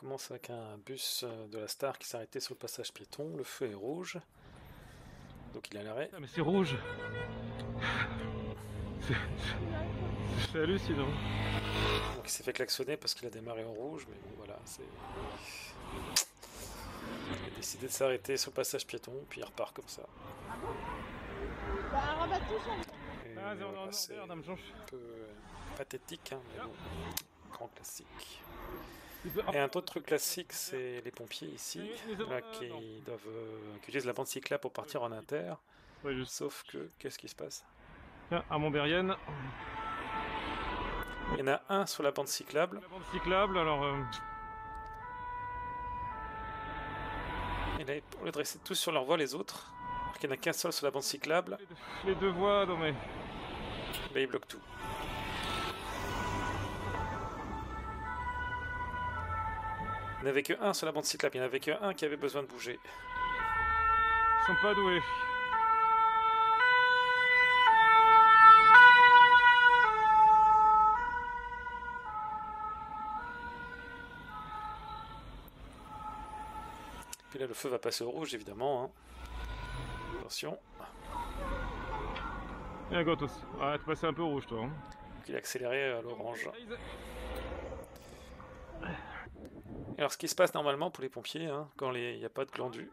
commence avec un bus de la Star qui s'est arrêté sur le passage piéton. Le feu est rouge. Donc il est à l'arrêt. Ah mais c'est rouge. C'est hallucinant. Donc il s'est fait klaxonner parce qu'il a démarré en rouge, mais bon voilà, c'est... Il a décidé de s'arrêter sur le passage piéton, puis il repart comme ça. Et voilà, c'est un peu pathétique, hein, mais bon, grand classique. Et un autre truc classique, c'est les pompiers ici, là, qui utilisent la bande cyclable pour partir en inter. Ouais, sauf que, qu'est-ce qui se passe? Tiens, à Montberrienne. Il y en a un sur la bande cyclable. La bande cyclable, alors... Et là, au lieu de rester tous sur leur voie, les autres, alors qu'il n'y en a qu'un seul sur la bande cyclable. Les deux voies, non mais... Là, ils bloquent tout. Il n'y en avait que un sur la bande cyclable, il n'y en avait que un qui avait besoin de bouger. Ils sont pas doués. Puis là, le feu va passer au rouge, évidemment. Hein. Attention. Et à gauche aussi. Ah, tu passais un peu au rouge, toi. Hein. Donc, il a accéléré à l'orange. Alors, ce qui se passe normalement pour les pompiers, hein, quand il n'y a pas de glandu.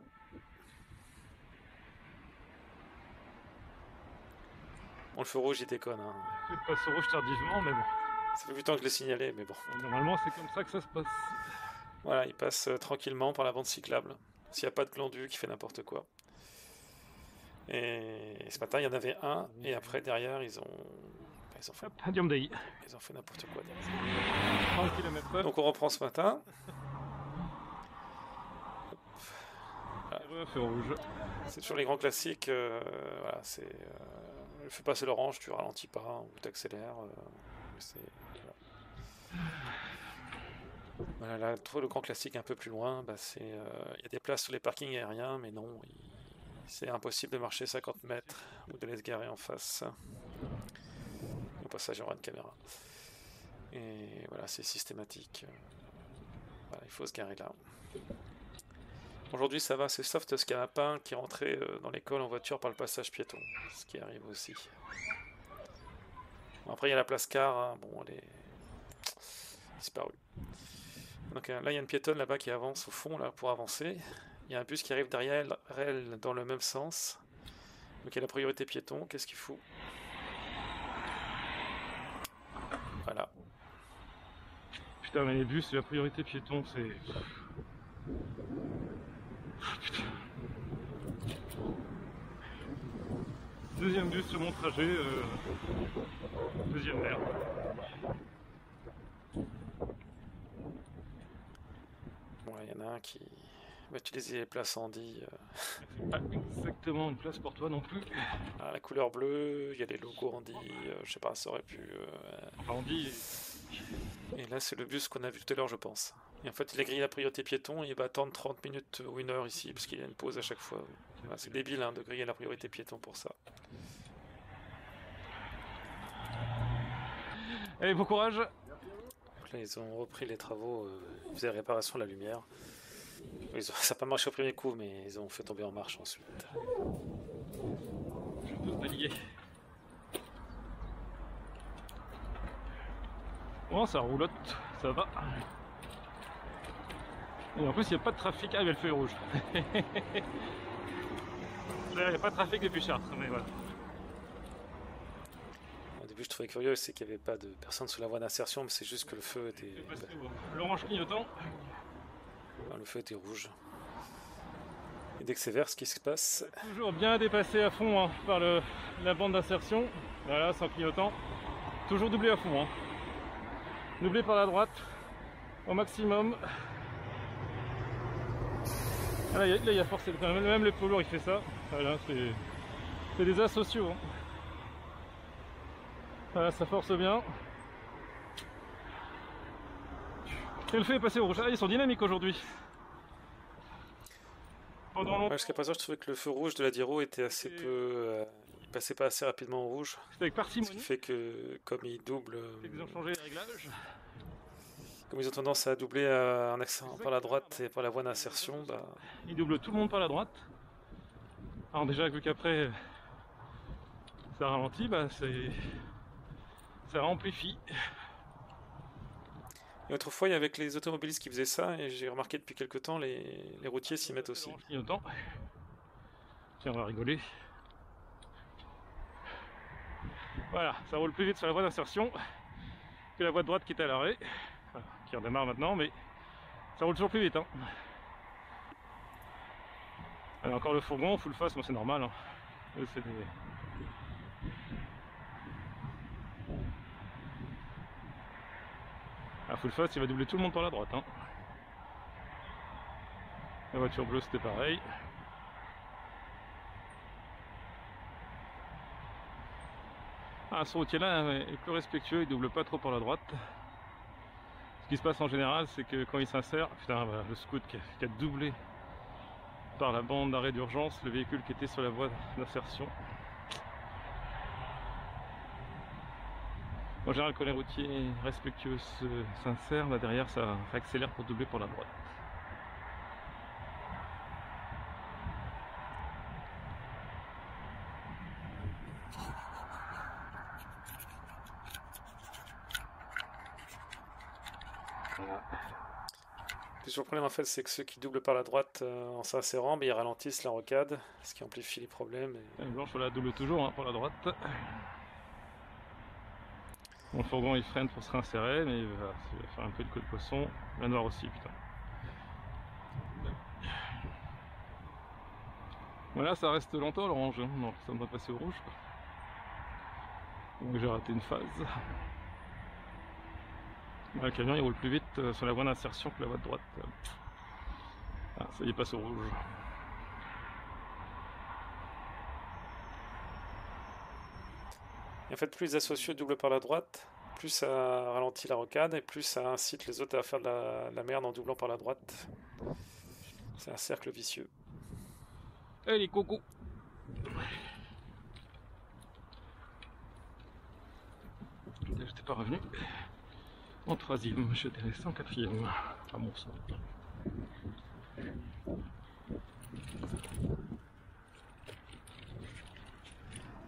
Bon, le feu rouge, il déconne. Hein. Il passe au rouge tardivement, mais bon. Ça fait du temps que je l'ai signalé, mais bon. Normalement, c'est comme ça que ça se passe. Voilà, il passe tranquillement par la bande cyclable. S'il n'y a pas de glandu qui fait n'importe quoi. Et ce matin, il y en avait un, et après, derrière, ils ont fait n'importe quoi. Donc on reprend ce matin. Voilà. Feu rouge. C'est toujours les grands classiques. Voilà, c'est le feu passer l'orange, tu ralentis pas ou tu accélères. Voilà, là, le grand classique un peu plus loin, bah, c'est il y a des places sur les parkings aériens, mais non, c'est impossible de marcher 50 mètres ou de les garer en face. Au passage, il y aura une caméra. Et voilà, c'est systématique. Voilà, il faut se garer là. Aujourd'hui, ça va, c'est Soft Scalapin qui est rentré dans l'école en voiture par le passage piéton, ce qui arrive aussi. Bon, après, il y a la place car, hein, bon, elle est disparue. Donc là, il y a une piétonne là-bas qui avance au fond là pour avancer. Il y a un bus qui arrive derrière elle dans le même sens. Donc il y a la priorité piéton. Qu'est-ce qu'il fout? Voilà. Putain, mais les bus, la priorité piéton, c'est... Putain. Deuxième bus sur mon trajet, deuxième merde. Bon, il y en a un qui va utiliser les places Andy. C'est pas exactement une place pour toi non plus. Ah, la couleur bleue, il y a les logos Andy, je sais pas, ça aurait pu... Enfin, Andy... Et là, c'est le bus qu'on a vu tout à l'heure, je pense. Et en fait, il a grillé la priorité piéton, il va attendre 30 minutes ou 1 heure ici, parce qu'il y a une pause à chaque fois. Voilà, c'est débile hein, de griller la priorité piéton pour ça. Allez, bon courage. Donc là, ils ont repris les travaux, ils faisaient réparation de la lumière. Ça n'a pas marché au premier coup, mais ils ont fait tomber en marche ensuite. Je peux balayer. Bon, ça roulotte, ça va. Et en plus, il n'y a pas de trafic. Ah, mais le feu est rouge. Il n'y a pas de trafic depuis Chartres, mais voilà. Au début, je trouvais curieux, c'est qu'il n'y avait pas de personne sur la voie d'insertion, mais c'est juste que le feu était... L'orange clignotant. Le feu était rouge. Et dès que c'est vert, ce qui se passe... Toujours bien dépassé à fond hein, par la bande d'insertion. Voilà, sans clignotant. Toujours doublé à fond. Hein. Doublé par la droite. Au maximum. Ah, là, il y a forcé. Même le poids lourd, il fait ça. Voilà, c'est des asociaux. Hein. Voilà, ça force bien. Et le feu est passé au rouge. Ah, ils sont dynamiques aujourd'hui. Jusqu'à présent, je trouvais que le feu rouge de la Diro était assez peu... il passait pas assez rapidement au rouge. C'est avec parcimonie. Ce qui fait que, comme il double... Ils ont changé les réglages. Comme ils ont tendance à doubler un accès par la droite et par la voie d'insertion, bah... Ils doublent tout le monde par la droite. Alors déjà, vu qu'après ça ralentit, bah ça amplifie. Et autrefois, il y avait avec les automobilistes qui faisaient ça, et j'ai remarqué depuis quelques temps, les routiers s'y mettent aussi. Clignotant. Tiens, on va rigoler. Voilà, ça roule plus vite sur la voie d'insertion que la voie de droite qui est à l'arrêt. Voilà, qui redémarre maintenant, mais ça roule toujours plus vite. Hein. Alors encore le fourgon, full face, moi c'est normal. Hein. C'est des... Ah, full face, il va doubler tout le monde par la droite. Hein. La voiture bleue, c'était pareil. Ah, ce routier-là est plus respectueux, il double pas trop par la droite. Ce qui se passe en général, c'est que quand il s'insère, putain, voilà, le scout qui a doublé par la bande d'arrêt d'urgence le véhicule qui était sur la voie d'insertion. En général, quand les routiers respectueux s'insèrent, là derrière ça accélère pour doubler par la droite. Voilà. Toujours le problème en fait, c'est que ceux qui doublent par la droite en s'insérant, ils ralentissent la rocade, ce qui amplifie les problèmes. La blanche, voilà, double toujours hein, pour la droite. Bon, le fourgon il freine pour se réinsérer, mais voilà, il va faire un peu de queue de poisson. La noire aussi, putain. Voilà, ça reste longtemps l'orange, hein. Non, ça devrait passer au rouge. Donc j'ai raté une phase. Le camion il roule plus vite sur la voie d'insertion que la voie de droite. Ah, ça y est, passe au rouge. Et en fait, plus les associés doublent par la droite, plus ça ralentit la rocade et plus ça incite les autres à faire de la merde en doublant par la droite. C'est un cercle vicieux. Allez, coucou. J'étais pas revenu. En troisième, je suis intéressé en quatrième. Ah bon, ça.